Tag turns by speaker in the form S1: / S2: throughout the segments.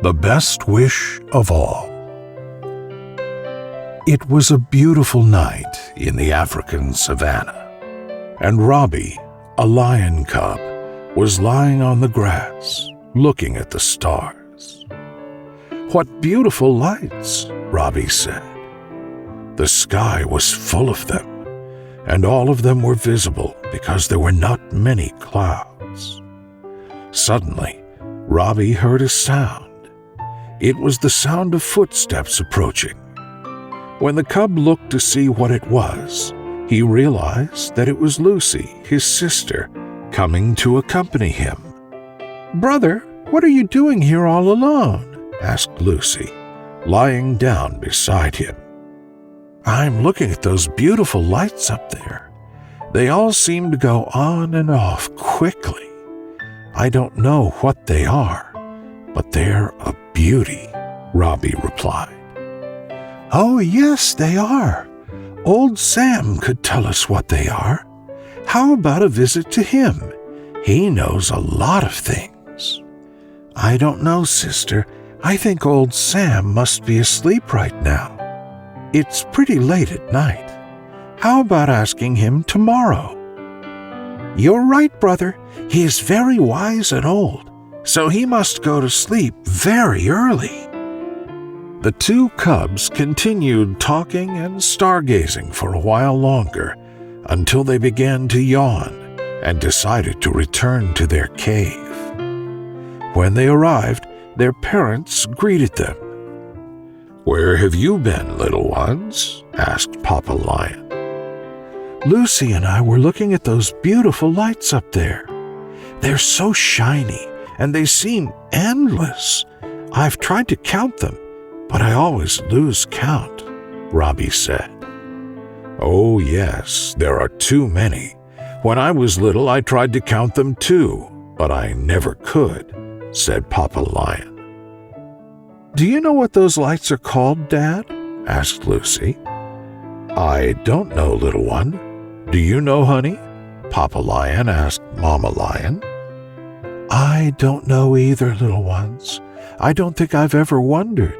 S1: The Best Wish of All. It was a beautiful night in the African savannah, and Robbie, a lion cub, was lying on the grass, looking at the stars. "What beautiful lights," Robbie said. The sky was full of them, and all of them were visible because there were not many clouds. Suddenly, Robbie heard a sound. It was the sound of footsteps approaching. When the cub looked to see what it was, he realized that it was Lucy, his sister, coming to accompany him. "Brother, what are you doing here all alone?" asked Lucy, lying down beside him. "I'm looking at those beautiful lights up there. They all seem to go on and off quickly. I don't know what they are, but they're a beauty," Robbie replied. "Oh, yes, they are. Old Sam could tell us what they are. How about a visit to him? He knows a lot of things." "I don't know, sister. I think old Sam must be asleep right now. It's pretty late at night. How about asking him tomorrow?" "You're right, brother. He is very wise and old, so he must go to sleep very early." The two cubs continued talking and stargazing for a while longer until they began to yawn and decided to return to their cave. When they arrived, their parents greeted them. "Where have you been, little ones?" asked Papa Lion. "Lucy and I were looking at those beautiful lights up there. They're so shiny and they seem endless. I've tried to count them, but I always lose count," Robbie said. "Oh yes, there are too many. When I was little, I tried to count them too, but I never could," said Papa Lion. "Do you know what those lights are called, Dad?" asked Lucy. "I don't know, little one. Do you know, honey?" Papa Lion asked Mama Lion. "I don't know either, little ones. I don't think I've ever wondered.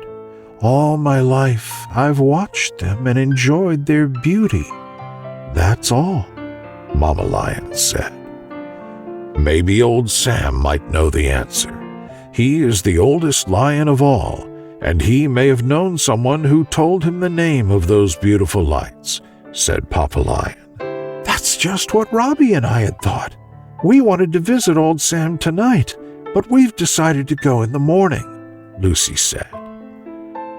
S1: All my life, I've watched them and enjoyed their beauty. That's all," Mama Lion said. "Maybe old Sam might know the answer. He is the oldest lion of all, and he may have known someone who told him the name of those beautiful lights," said Papa Lion. "That's just what Robbie and I had thought. We wanted to visit old Sam tonight, but we've decided to go in the morning," Lucy said.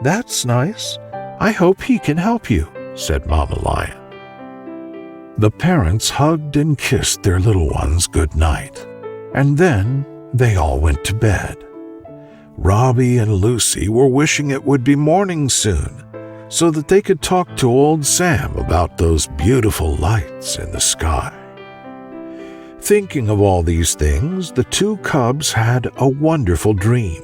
S1: "That's nice. I hope he can help you," said Mama Lion. The parents hugged and kissed their little ones good night, and then they all went to bed. Robbie and Lucy were wishing it would be morning soon, so that they could talk to old Sam about those beautiful lights in the sky. Thinking of all these things, the two cubs had a wonderful dream.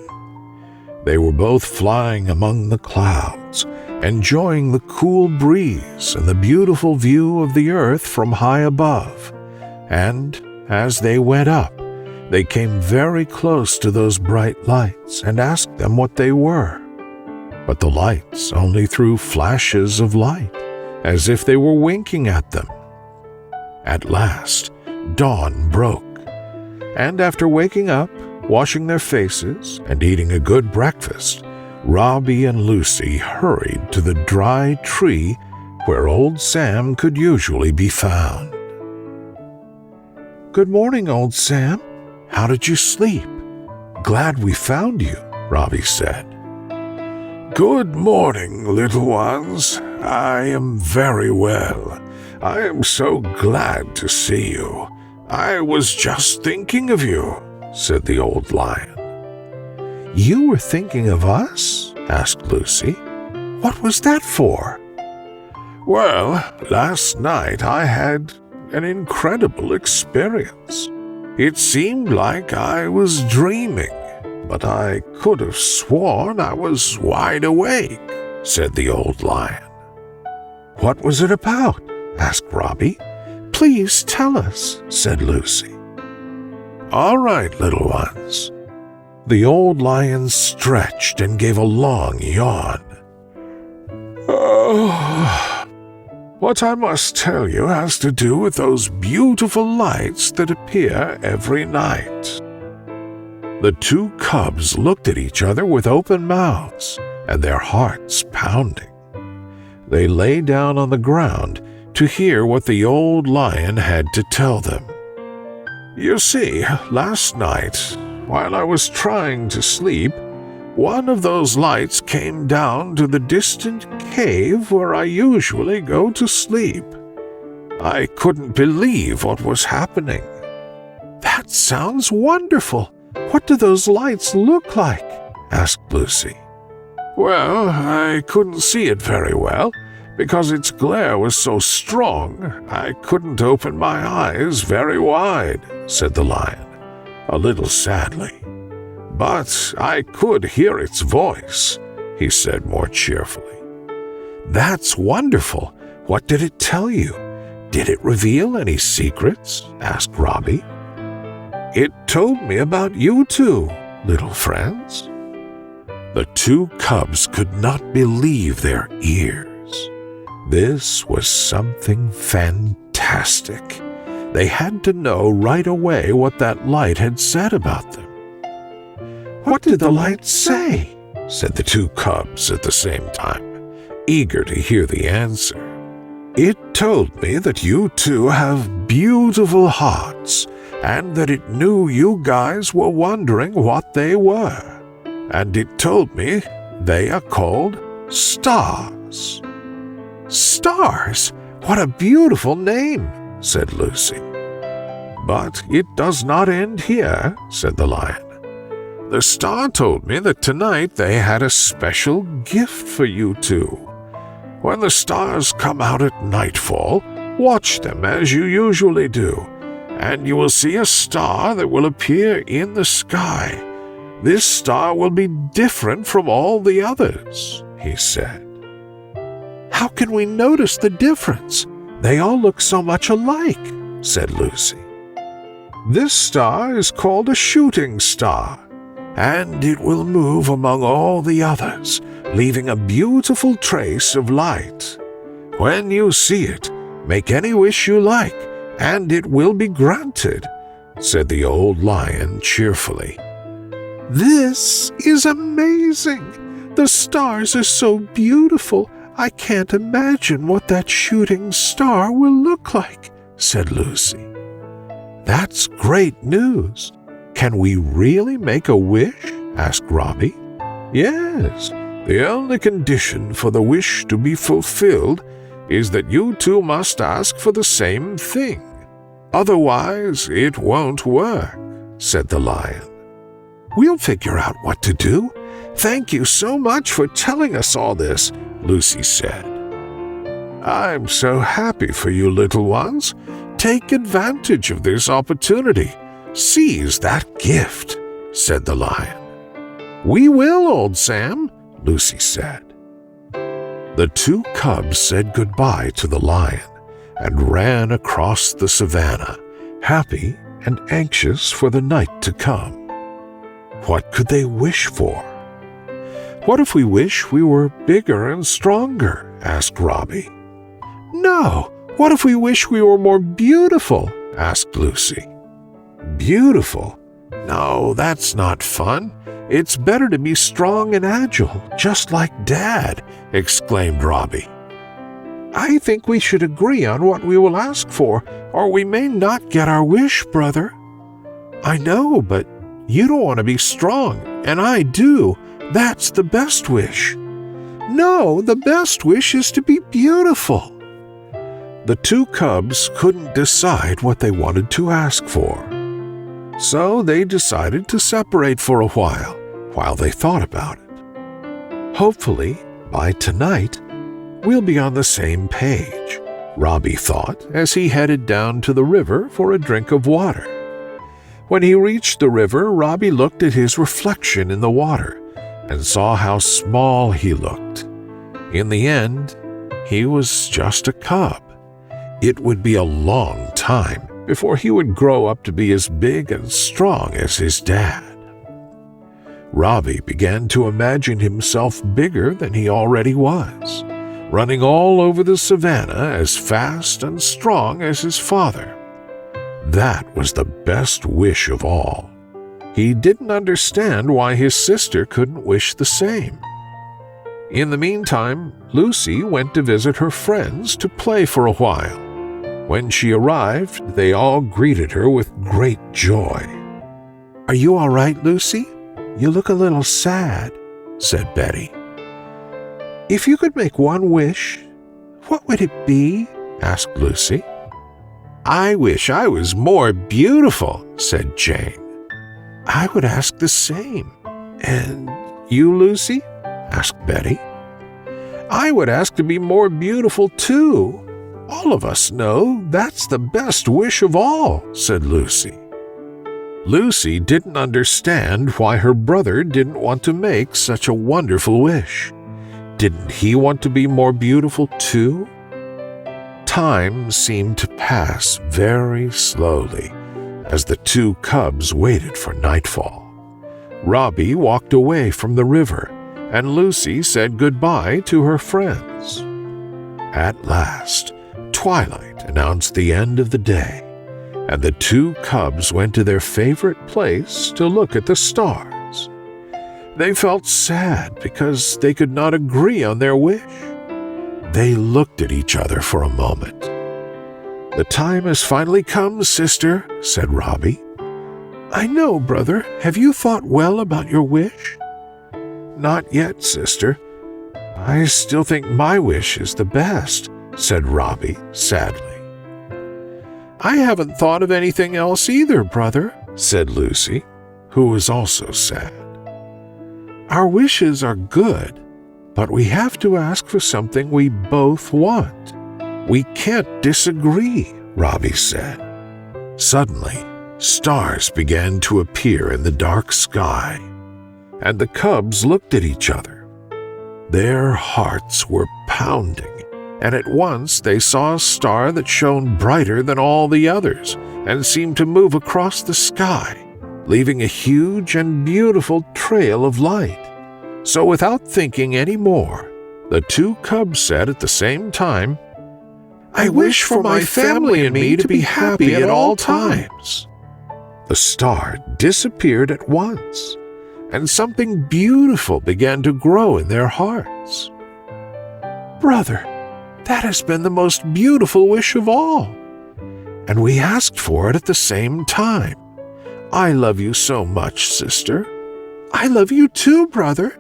S1: They were both flying among the clouds, enjoying the cool breeze and the beautiful view of the earth from high above, and as they went up, they came very close to those bright lights and asked them what they were. But the lights only threw flashes of light, as if they were winking at them. At last, dawn broke, and after waking up, washing their faces, and eating a good breakfast, Robbie and Lucy hurried to the dry tree where old Sam could usually be found. "Good morning, old Sam. How did you sleep? Glad we found you," Robbie said.
S2: "Good morning, little ones. I am very well. I am so glad to see you. I was just thinking of you," said the old lion.
S1: "You were thinking of us?" asked Lucy. "What was that for?"
S2: "Well, last night I had an incredible experience. It seemed like I was dreaming, but I could have sworn I was wide awake," said the old lion.
S1: "What was it about?" asked Robbie. "Please tell us," said Lucy.
S2: "All right, little ones. The old lion stretched and gave a long yawn. "Oh, what I must tell you has to do with those beautiful lights that appear every night." The two cubs looked at each other with open mouths and their hearts pounding. They lay down on the ground to hear what the old lion had to tell them. "You see, last night, while I was trying to sleep, one of those lights came down to the distant cave where I usually go to sleep. I couldn't believe what was happening." "That sounds wonderful. What do those lights look like?" asked Lucy. "Well, I couldn't see it very well, because its glare was so strong I couldn't open my eyes very wide," said the lion, a little sadly. "But I could hear its voice," he said more cheerfully. "That's wonderful. What did it tell you? Did it reveal any secrets?" asked Robbie. "It told me about you two, little friends." The two cubs could not believe their ears. This was something fantastic. They had to know right away what that light had said about them. "What did the light say?" said the two cubs at the same time, eager to hear the answer. "It told me that you two have beautiful hearts, and that it knew you guys were wondering what they were. And it told me they are called stars." "Stars? What a beautiful name," said Lucy. "But it does not end here," said the lion. "The star told me that tonight they had a special gift for you two. When the stars come out at nightfall, watch them as you usually do, and you will see a star that will appear in the sky. This star will be different from all the others," he said. "How can we notice the difference? They all look so much alike," said Lucy. "This star is called a shooting star, and it will move among all the others, leaving a beautiful trace of light. When you see it, make any wish you like, and it will be granted," said the old lion cheerfully. "This is amazing! The stars are so beautiful, I can't imagine what that shooting star will look like," said Lucy. "That's great news. Can we really make a wish?" asked Robbie. "Yes. The only condition for the wish to be fulfilled is that you two must ask for the same thing. Otherwise, it won't work," said the lion. "We'll figure out what to do. Thank you so much for telling us all this," Lucy said. "I'm so happy for you, little ones. Take advantage of this opportunity. Seize that gift," said the lion. "We will, old Sam," Lucy said. The two cubs said goodbye to the lion and ran across the savannah, happy and anxious for the night to come. What could they wish for? "What if we wish we were bigger and stronger?" asked Robbie. "No, what if we wish we were more beautiful?" asked Lucy. "Beautiful? No, that's not fun. It's better to be strong and agile, just like Dad," exclaimed Robbie. "I think we should agree on what we will ask for, or we may not get our wish, brother." "I know, but you don't want to be strong, and I do. That's the best wish." "No, the best wish is to be beautiful." The two cubs couldn't decide what they wanted to ask for. So they decided to separate for a while they thought about it. "Hopefully, by tonight, we'll be on the same page," Robbie thought as he headed down to the river for a drink of water. When he reached the river, Robbie looked at his reflection in the water and saw how small he looked. In the end, he was just a cub. It would be a long time before he would grow up to be as big and strong as his dad. Robbie began to imagine himself bigger than he already was, running all over the savannah as fast and strong as his father. That was the best wish of all. He didn't understand why his sister couldn't wish the same. In the meantime, Lucy went to visit her friends to play for a while. When she arrived, they all greeted her with great joy. "Are you all right, Lucy? You look a little sad," said Betty. "If you could make one wish, what would it be?" asked Lucy. "I wish I was more beautiful," said Jane. "I would ask the same. And you, Lucy?" asked Betty. "I would ask to be more beautiful, too. All of us know that's the best wish of all," said Lucy. Lucy didn't understand why her brother didn't want to make such a wonderful wish. Didn't he want to be more beautiful, too? Time seemed to pass very slowly as the two cubs waited for nightfall. Robbie walked away from the river, and Lucy said goodbye to her friends. At last, twilight announced the end of the day, and the two cubs went to their favorite place to look at the stars. They felt sad because they could not agree on their wish. They looked at each other for a moment. "The time has finally come, sister," said Robbie. "I know, brother. Have you thought well about your wish?" "Not yet, sister. I still think my wish is the best," said Robbie sadly. "I haven't thought of anything else either, brother," said Lucy, who was also sad. "Our wishes are good, but we have to ask for something we both want. We can't disagree," Robbie said. Suddenly, stars began to appear in the dark sky, and the cubs looked at each other. Their hearts were pounding, and at once they saw a star that shone brighter than all the others and seemed to move across the sky, leaving a huge and beautiful trail of light. So without thinking any more, the two cubs said at the same time, "I wish for my family and me to be happy at all times." The star disappeared at once, and something beautiful began to grow in their hearts. "Brother, that has been the most beautiful wish of all, and we asked for it at the same time. I love you so much, sister." "I love you too, brother."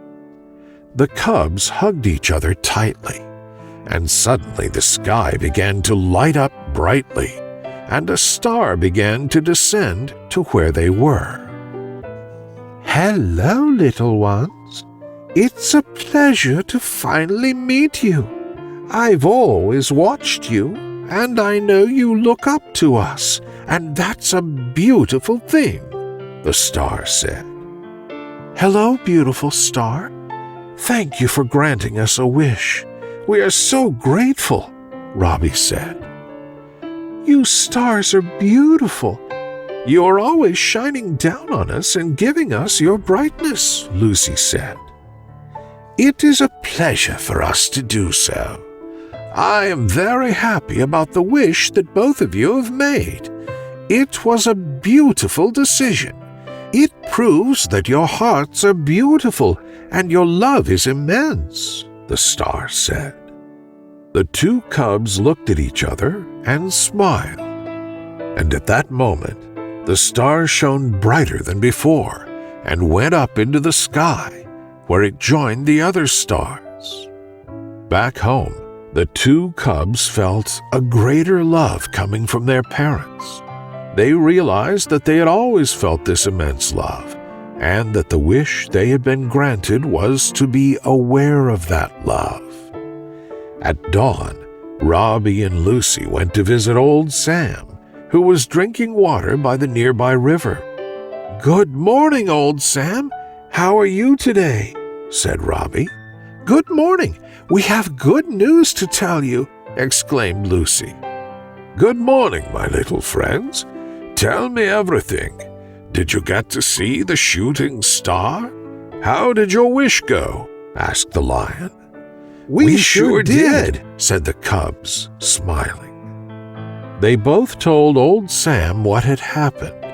S2: The cubs hugged each other tightly, and suddenly the sky began to light up brightly, and a star began to descend to where they were. "Hello, little ones. It's a pleasure to finally meet you. I've always watched you, and I know you look up to us, and that's a beautiful thing," the star said. "Hello, beautiful star. Thank you for granting us a wish. We are so grateful," Robbie said. "You stars are beautiful. You are always shining down on us and giving us your brightness," Lucy said. "It is a pleasure for us to do so. I am very happy about the wish that both of you have made. It was a beautiful decision. It proves that your hearts are beautiful and your love is immense," the star said. The two cubs looked at each other and smiled, and at that moment, the star shone brighter than before and went up into the sky, where it joined the other stars. Back home, the two cubs felt a greater love coming from their parents. They realized that they had always felt this immense love, and that the wish they had been granted was to be aware of that love. At dawn, Robbie and Lucy went to visit old Sam, who was drinking water by the nearby river. "Good morning, old Sam. How are you today?" said Robbie. "Good morning. We have good news to tell you," exclaimed Lucy. "Good morning, my little friends. Tell me everything. Did you get to see the shooting star? how did your wish go?" asked the lion.
S3: We sure did,"
S2: said the cubs, smiling. They both told old Sam what had happened,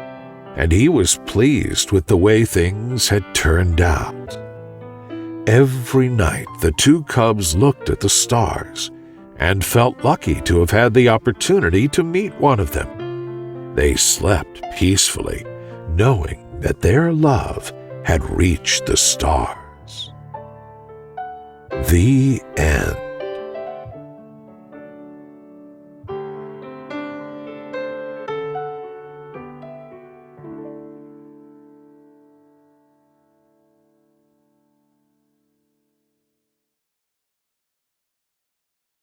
S2: and he was pleased with the way things had turned out. Every night the two cubs looked at the stars and felt lucky to have had the opportunity to meet one of them. They slept peacefully, knowing that their love had reached the stars. The end.